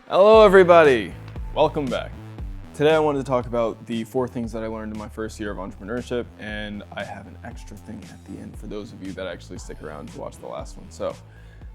Hello everybody, welcome back. Today I wanted to talk about the 4 things that I learned in my first year of entrepreneurship, and I have an extra thing at the end for those of you that actually stick around to watch the last one, so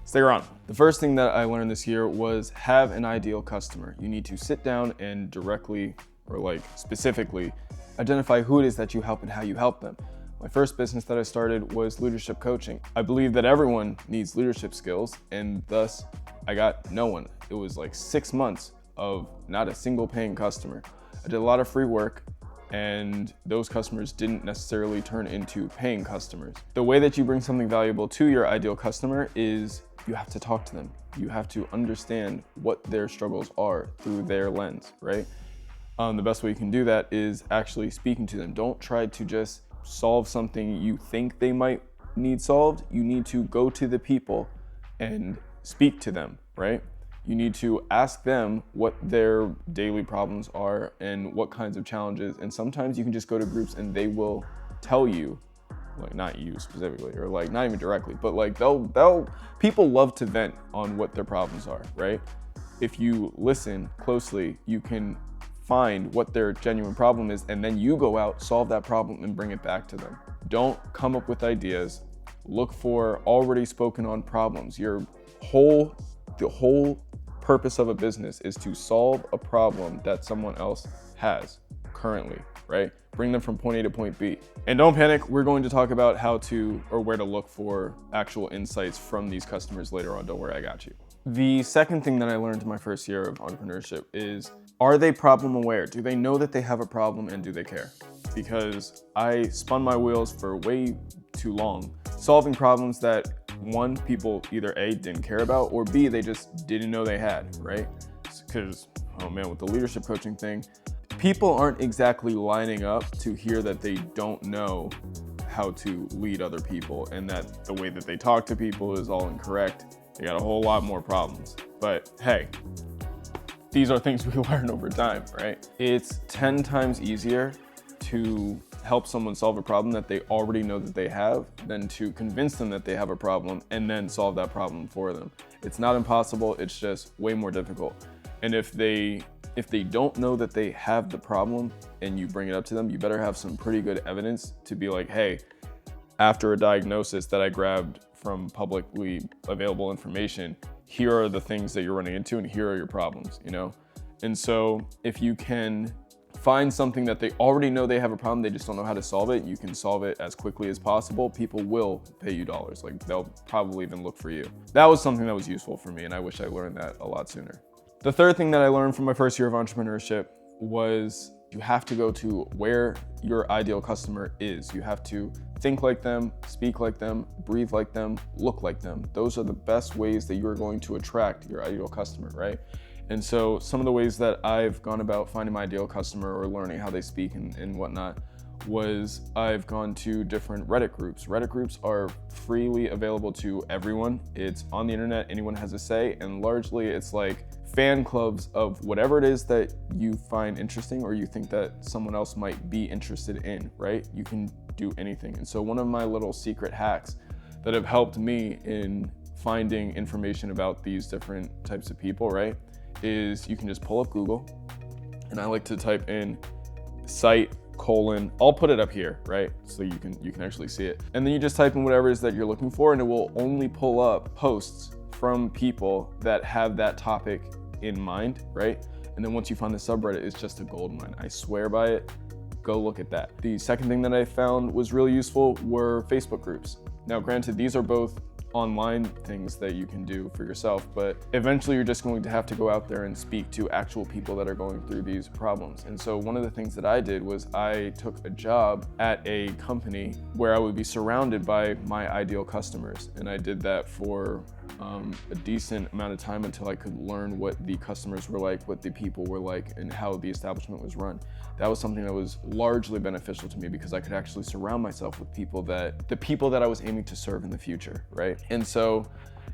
stick around. The first thing that I learned this year was have an ideal customer. You need to sit down and directly, or specifically, identify who it is that you help and how you help them. My first business that I started was leadership coaching. I believe that everyone needs leadership skills, and thus I got no one. It was like 6 months of not a single paying customer. I did a lot of free work, and those customers didn't necessarily turn into paying customers. The way that you bring something valuable to your ideal customer is you have to talk to them. You have to understand what their struggles are through their lens, right? The best way you can do that is actually speaking to them. Don't try to just solve something you think they might need solved. You need to go to the people and speak to them, right? You need to ask them what their daily problems are and what kinds of challenges. And sometimes you can just go to groups and they will tell you, like not you specifically, or like not even directly, but like people love to vent on what their problems are, right? If you listen closely, you can find what their genuine problem is, and then you go out, solve that problem, and bring it back to them. Don't come up with ideas. Look for already spoken on problems. The whole purpose of a business is to solve a problem that someone else has currently, right? Bring them from point A to point B. And don't panic, we're going to talk about how to, or where to look for actual insights from these customers later on. Don't worry, I got you. The second thing that I learned in my first year of entrepreneurship is, are they problem aware? Do they know that they have a problem, and do they care? Because I spun my wheels for way too long, solving problems that one, people either A, didn't care about, or B, they just didn't know they had, right? Because, oh man, with the leadership coaching thing, people aren't exactly lining up to hear that they don't know how to lead other people, and that the way that they talk to people is all incorrect. They got a whole lot more problems. But hey, these are things we learn over time, right? It's 10 times easier to help someone solve a problem that they already know that they have than to convince them that they have a problem and then solve that problem for them. It's not impossible, it's just way more difficult. And if they don't know that they have the problem and you bring it up to them, you better have some pretty good evidence to be like, hey, after a diagnosis that I grabbed from publicly available information, here are the things that you're running into and here are your problems, you know? And so if you can find something that they already know they have a problem, they just don't know how to solve it, you can solve it as quickly as possible, people will pay you dollars. Like, they'll probably even look for you. That was something that was useful for me, and I wish I learned that a lot sooner. The third thing that I learned from my first year of entrepreneurship was you have to go to where your ideal customer is. You have to think like them, speak like them, breathe like them, look like them. Those are the best ways that you're going to attract your ideal customer, right? And so some of the ways that I've gone about finding my ideal customer or learning how they speak and whatnot was I've gone to different Reddit groups. Reddit groups are freely available to everyone. It's on the internet, anyone has a say, and largely it's like fan clubs of whatever it is that you find interesting or you think that someone else might be interested in, right? You can do anything. And so one of my little secret hacks that have helped me in finding information about these different types of people, right, is you can just pull up Google, and I like to type in site : I'll put it up here, right? So you can actually see it. And then you just type in whatever it is that you're looking for, and it will only pull up posts from people that have that topic in mind, right? And then once you find the subreddit, it's just a goldmine. I swear by it. Go look at that. The second thing that I found was really useful were Facebook groups. Now, granted, these are both online things that you can do for yourself, but eventually you're just going to have to go out there and speak to actual people that are going through these problems. And so one of the things that I did was I took a job at a company where I would be surrounded by my ideal customers. And I did that for a decent amount of time until I could learn what the customers were like, what the people were like, and how the establishment was run. That was something that was largely beneficial to me because I could actually surround myself with the people that I was aiming to serve in the future, right? And so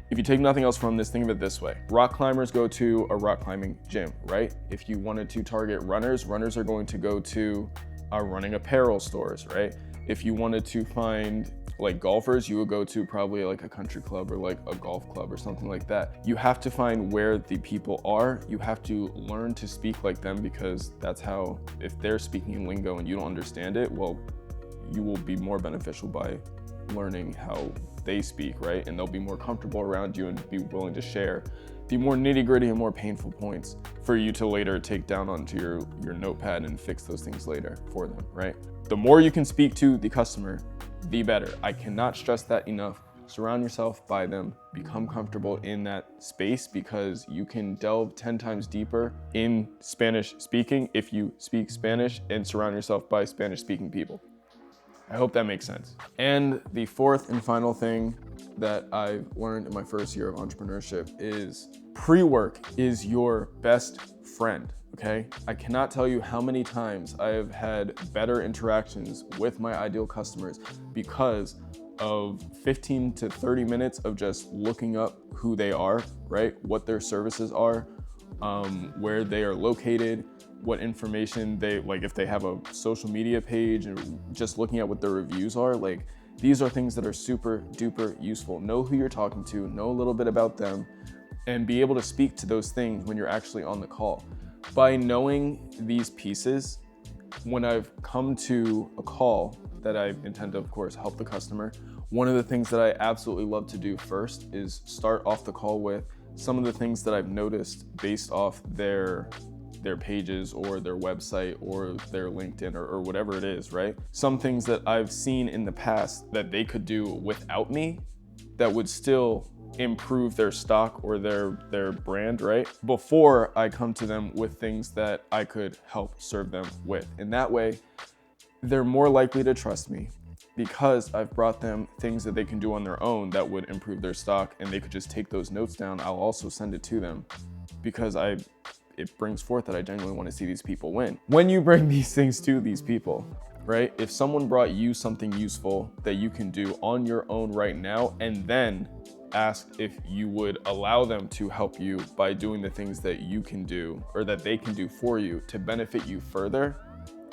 if you take nothing else from this, think of it this way. Rock climbers go to a rock climbing gym, right? If you wanted to target runners, runners are going to go to running apparel stores, right? if you wanted to find like golfers, you would go to probably like a country club or like a golf club or something like that. You have to find where the people are. You have to learn to speak like them, because that's how, if they're speaking in lingo and you don't understand it, well, you will be more beneficial by learning how they speak, right? And they'll be more comfortable around you and be willing to share the more nitty-gritty and more painful points for you to later take down onto your notepad and fix those things later for them, right? The more you can speak to the customer, the better. I cannot stress that enough. Surround yourself by them, become comfortable in that space, because you can delve 10 times deeper in Spanish speaking if you speak Spanish and surround yourself by Spanish speaking people. I hope that makes sense. And the fourth and final thing that I've learned in my first year of entrepreneurship is pre-work is your best friend, okay? I cannot tell you how many times I have had better interactions with my ideal customers because of 15 to 30 minutes of just looking up who they are, right? What their services are, where they are located, what information they, like if they have a social media page, and just looking at what their reviews are. Like, these are things that are super duper useful. Know who you're talking to, know a little bit about them, and be able to speak to those things when you're actually on the call. By knowing these pieces, when I've come to a call that I intend to, of course, help the customer, one of the things that I absolutely love to do first is start off the call with some of the things that I've noticed based off their pages or their website or their LinkedIn or whatever it is, right? Some things that I've seen in the past that they could do without me that would still improve their stock or their brand, right? Before I come to them with things that I could help serve them with. In that way, they're more likely to trust me because I've brought them things that they can do on their own that would improve their stock, and they could just take those notes down. I'll also send it to them because it brings forth that I genuinely want to see these people win. When you bring these things to these people, right? If someone brought you something useful that you can do on your own right now, and then asked if you would allow them to help you by doing the things that you can do or that they can do for you to benefit you further,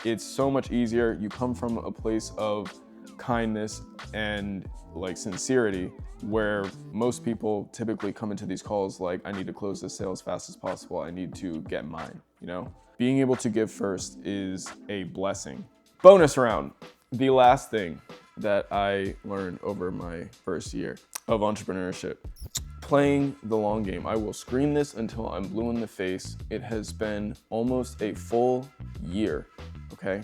it's so much easier. You come from a place of kindness and like sincerity, where most people typically come into these calls like, I need to close this sale as fast as possible. I need to get mine, you know? Being able to give first is a blessing. Bonus round. The last thing that I learned over my first year of entrepreneurship, playing the long game. I will scream this until I'm blue in the face. It has been almost a full year, okay?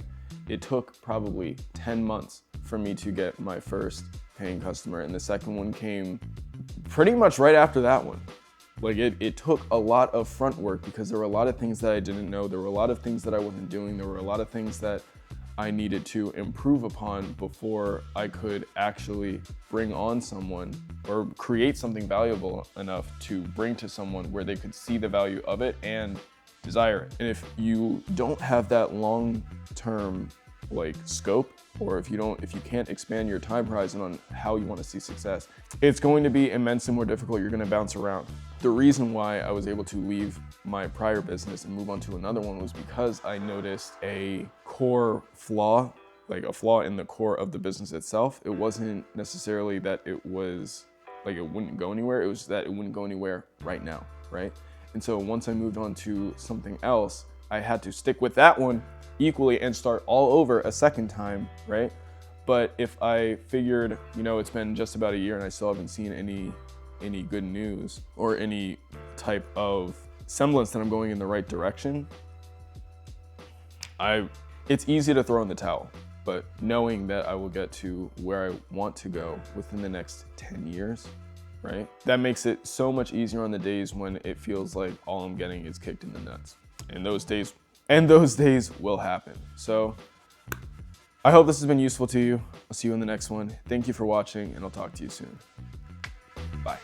It took probably 10 months for me to get my first paying customer, and the second one came pretty much right after that one. Like it took a lot of front work because there were a lot of things that I didn't know. There were a lot of things that I wasn't doing. There were a lot of things that I needed to improve upon before I could actually bring on someone or create something valuable enough to bring to someone where they could see the value of it and desire it. And if you don't have that long-term like scope, or if you can't expand your time horizon on how you want to see success, it's going to be immensely more difficult. You're going to bounce around. The reason why I was able to leave my prior business and move on to another one was because I noticed a core flaw, like a flaw in the core of the business itself. It wasn't necessarily that it was like it wouldn't go anywhere. It was that it wouldn't go anywhere right now, right? And so once I moved on to something else, I had to stick with that one equally and start all over a second time, right? But if I figured, you know, it's been just about a year and I still haven't seen any good news or any type of semblance that I'm going in the right direction, it's easy to throw in the towel. But knowing that I will get to where I want to go within the next 10 years, right? That makes it so much easier on the days when it feels like all I'm getting is kicked in the nuts. And those days will happen. So I hope this has been useful to you. I'll see you in the next one. Thank you for watching, and I'll talk to you soon. Bye.